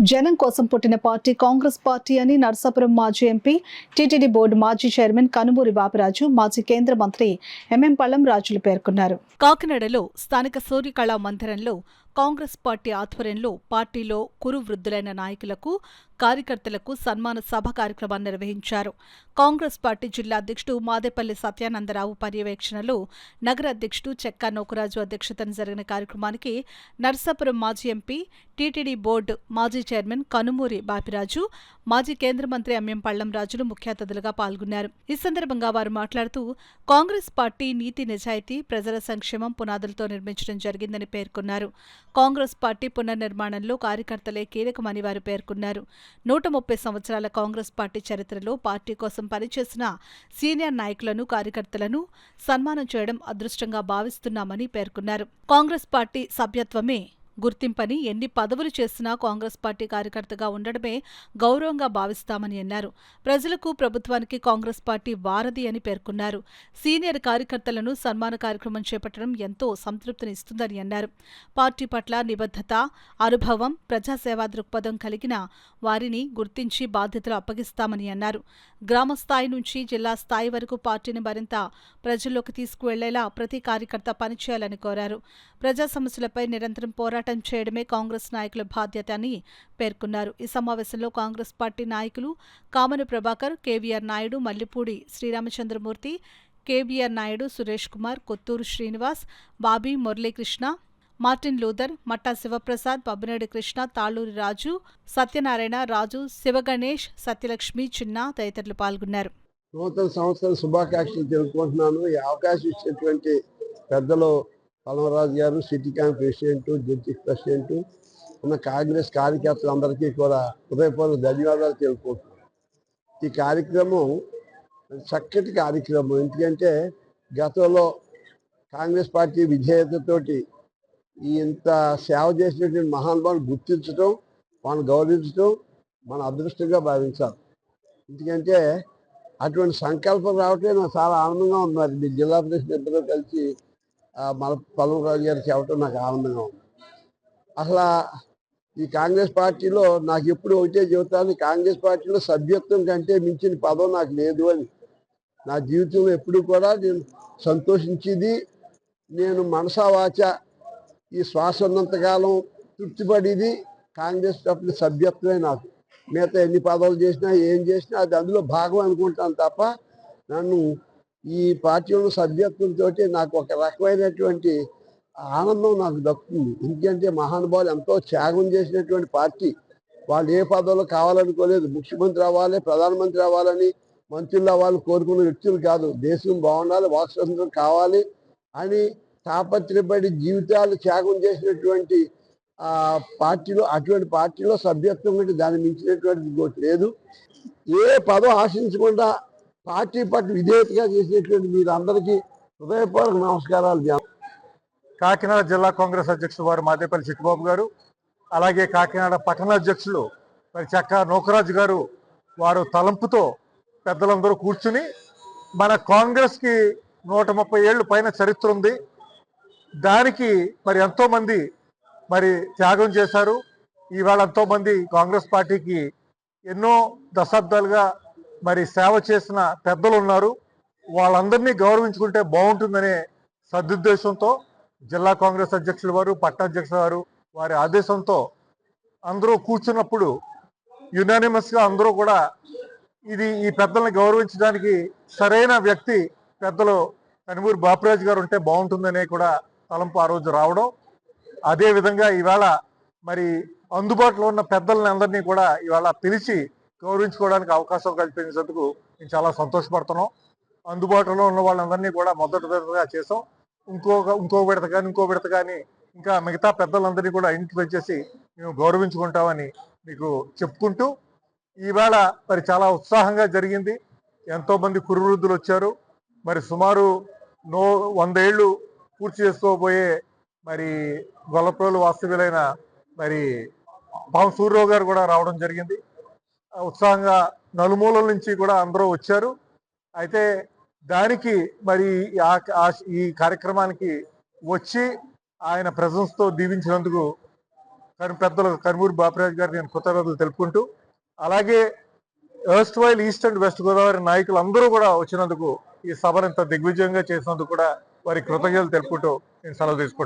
జనం కోసం పుట్టిన పార్టీ కాంగ్రెస్ పార్టీ అని నర్సాపురం మాజీ ఎంపీ, టీటీడీ బోర్డు మాజీ చైర్మన్ కనుమూరి బాపిరాజు, మాజీ కేంద్ర మంత్రి ఎంఎం పళ్లం రాజులు పేర్కొన్నారు. కాకినాడలో స్థానిక సూర్యకళా మందిరంలో కాంగ్రెస్ పార్టీ ఆధ్వర్యంలో పార్టీలో కురు వృద్ధులైన నాయకులకు, కార్యకర్తలకు సన్మాన సభ కార్యక్రమాన్ని నిర్వహించారు. కాంగ్రెస్ పార్టీ జిల్లా అధ్యక్షుడు మాదేపల్లి సత్యానందరావు పర్యవేక్షణలో నగర అధ్యక్షుడు చెక్కా నోకరాజు అధ్యక్షతన జరిగిన కార్యక్రమానికి నర్సాపురం మాజీ ఎంపీ, టీటీడీ బోర్డు మాజీ చైర్మన్ కనుమూరి బాపిరాజు, మాజీ కేంద్ర మంత్రి ఎంఎం పళ్లం రాజులు ముఖ్య అతిథులుగా పాల్గొన్నారు. ఈ సందర్భంగా వారు మాట్లాడుతూ కాంగ్రెస్ పార్టీ నీతి నిజాయితీ, ప్రజల సంక్షేమం పునాదులతో నిర్మించడం జరిగిందని పేర్కొన్నారు. కాంగ్రెస్ పార్టీ పునర్నిర్మాణంలో కార్యకర్తలే కీలకమని వారు పేర్కొన్నారు. 130 సంవత్సరాల కాంగ్రెస్ పార్టీ చరిత్రలో పార్టీ కోసం పనిచేసిన సీనియర్ నాయకులను, కార్యకర్తలను సన్మానం చేయడం అదృష్టంగా భావిస్తున్నామని పేర్కొన్నారు. కాంగ్రెస్ పార్టీ సభ్యత్వమే గుర్తింపని, ఎన్ని పదవులు చేసినా కాంగ్రెస్ పార్టీ కార్యకర్తగా ఉండడమే గౌరవంగా భావిస్తామని అన్నారు. ప్రజలకు, ప్రభుత్వానికి కాంగ్రెస్ పార్టీ వారధి అని పేర్కొన్నారు. సీనియర్ కార్యకర్తలను సన్మాన కార్యక్రమం చేపట్టడం ఎంతో సంతృప్తినిస్తుందని అన్నారు. పార్టీ పట్ల నిబద్ధత, అనుభవం, ప్రజాసేవా దృక్పథం కలిగిన వారిని గుర్తించి బాధ్యతలు అప్పగిస్తామని అన్నారు. గ్రామ స్థాయి నుంచి జిల్లా స్థాయి వరకు పార్టీని మరింత ప్రజల్లోకి తీసుకువెళ్లేలా ప్రతి కార్యకర్త పనిచేయాలని కోరారు. ప్రజా సమస్యలపై నిరంతరం పోరాటం చేయడమే కాంగ్రెస్ నాయకుల బాధ్యత అని పేర్కొన్నారు. ఈ సమావేశంలో కాంగ్రెస్ పార్టీ నాయకులు కామన ప్రభాకర్, కేవీఆర్ నాయుడు, మల్లిపూడి శ్రీరామచంద్రమూర్తి, కేవీఆర్ నాయుడు, సురేష్ కుమార్, కొత్తూరు శ్రీనివాస్, బాబీ, మురళీకృష్ణ, మార్టిన్ లూథర్, మట్టా శివప్రసాద్, పబ్బనేడు కృష్ణ, తాళూరి రాజు, సత్యనారాయణ, రాజు, శివగణేష్, సత్యలక్ష్మి, చిన్న తదితరులు పాల్గొన్నారు. నూతన సంవత్సర శుభాకాంక్షలు తెలుపుకుంటున్నాను. ఈ అవకాశం ఇచ్చినటువంటి పెద్దలు పల్లవరాజు గారు, city camp president, district president, ఉన్న కాంగ్రెస్ కార్యకర్తలందరికీ కూడా హృదయపూర్వక ధన్యవాదాలు తెలుపుకుంటున్నాను. ఈ కార్యక్రమం చక్కటి కార్యక్రమం. ఎందుకంటే గతంలో కాంగ్రెస్ పార్టీ విధేయతతోటి ఇంత సేవ చేసినటువంటి మహానుభావులు గుర్తించడం, వాళ్ళని గౌరవించడం మన అదృష్టంగా భావించాలి. ఎందుకంటే అటువంటి సంకల్పం రావటమే నాకు చాలా ఆనందంగా ఉంది. మరి మీ జిల్లా ప్రెసిడెంట్ ఇద్దరు కలిసి మన పల్లవరాజు గారు చెప్పడం నాకు ఆనందంగా ఉంది. అసలు ఈ కాంగ్రెస్ పార్టీలో నాకు ఎప్పుడు ఒకటే చెబుతాను, కాంగ్రెస్ పార్టీలో సభ్యత్వం కంటే మించిన పదం నాకు లేదు అని. నా జీవితంలో ఎప్పుడు కూడా నేను సంతోషించేది, నేను మనసా వాచ ఈ శ్వాస ఉన్నంతకాలం తృప్తిపడేది కాంగ్రెస్ పార్టీ సభ్యత్వమే. నాకు మిగతా ఎన్ని పదవులు చేసినా ఏం చేసినా అది అందులో భాగం అనుకుంటాను తప్ప, నన్ను ఈ పార్టీలో సభ్యత్వంతో నాకు ఒక రకమైనటువంటి ఆనందం నాకు దక్కుతుంది. ఎందుకంటే మహానుభావులు ఎంతో త్యాగం చేసినటువంటి పార్టీ. వాళ్ళు ఏ పదవులు కావాలనుకోలేదు. ముఖ్యమంత్రి అవ్వాలి, ప్రధానమంత్రి అవ్వాలని, మంత్రులు అవ్వాలని కోరుకున్న వ్యక్తులు కాదు. దేశం బాగుండాలి, వాక్ స్వాతంత్రం కావాలి అని తాపత్రపడి జీవితాలు త్యాగం చేసినటువంటి పార్టీలో, అటువంటి పార్టీలో సభ్యత్వం కంటే దాన్ని మించినటువంటి ఇంకోటి లేదు. ఏ పదం ఆశించకుండా పార్టీ పట్ల విధేయతగా చేసినటువంటి మీరందరికీ హృదయపూర్వక నమస్కారాలు. కాకినాడ జిల్లా కాంగ్రెస్ అధ్యక్షుడు వారు మాదేపల్లి చిట్టుబాబు గారు, అలాగే కాకినాడ పట్టణ అధ్యక్షులు మరి చెక్కా నోకరాజు గారు, వారు తలంపుతో పెద్దలందరూ కూర్చుని మన కాంగ్రెస్కి 130 ఏళ్ళు పైన చరిత్ర ఉంది, దానికి మరి ఎంతోమంది మరి త్యాగం చేశారు. ఈవేళ ఎంతోమంది కాంగ్రెస్ పార్టీకి ఎన్నో దశాబ్దాలుగా మరి సేవ చేసిన పెద్దలు ఉన్నారు. వాళ్ళందరినీ గౌరవించుకుంటే బాగుంటుందనే సదుద్దేశంతో జిల్లా కాంగ్రెస్ అధ్యక్షుల వారు, పట్టణాధ్యక్షుల వారు వారి ఆదేశంతో అందరూ కూర్చున్నప్పుడు యునానిమస్గా అందరూ కూడా ఈ పెద్దల్ని గౌరవించడానికి సరైన వ్యక్తి పెద్దలు కనుమూరి బాపిరాజు గారు ఉంటే బాగుంటుందనే కూడా తలంపు ఆ రోజు రావడం. అదేవిధంగా ఈవేళ మరి అందుబాటులో ఉన్న పెద్దలని అందరినీ కూడా ఇవాళ పిలిచి గౌరవించుకోవడానికి అవకాశం కల్పించినందుకు నేను చాలా సంతోషపడుతున్నాం. అందుబాటులో ఉన్న వాళ్ళందరినీ కూడా మొదటి విడతగా చేసాం. ఇంకో విడత కానీ ఇంకా మిగతా పెద్దలందరినీ కూడా ఇంటికి వచ్చేసి మేము గౌరవించుకుంటామని మీకు చెప్పుకుంటూ, ఈవేళ మరి చాలా ఉత్సాహంగా జరిగింది. ఎంతోమంది కురువృద్ధులు వచ్చారు. మరి సుమారు 100 ఏళ్ళు పూర్తి చేసుకోబోయే మరి గొల్లప్రోలు వాస్తవ్యులైన మరి పాము సూర్యరావు గారు కూడా రావడం జరిగింది. ఉత్సాహంగా నలుమూలల నుంచి కూడా అందరూ వచ్చారు. అయితే దానికి మరి ఈ కార్యక్రమానికి వచ్చి ఆయన ప్రెజెన్స్తో దీవించినందుకు పెద్దలు కనుమూరి బాపిరాజు గారు నేను కృతజ్ఞతలు తెలుపుకుంటూ, అలాగే while east and west Godavari నాయకులు అందరూ కూడా వచ్చినందుకు, ఈ సభను ఇంత దిగ్విజయంగా చేసినందుకు కూడా వారి కృతజ్ఞతలు తెలుపుకుంటూ నేను సెలవు తీసుకుంటాను.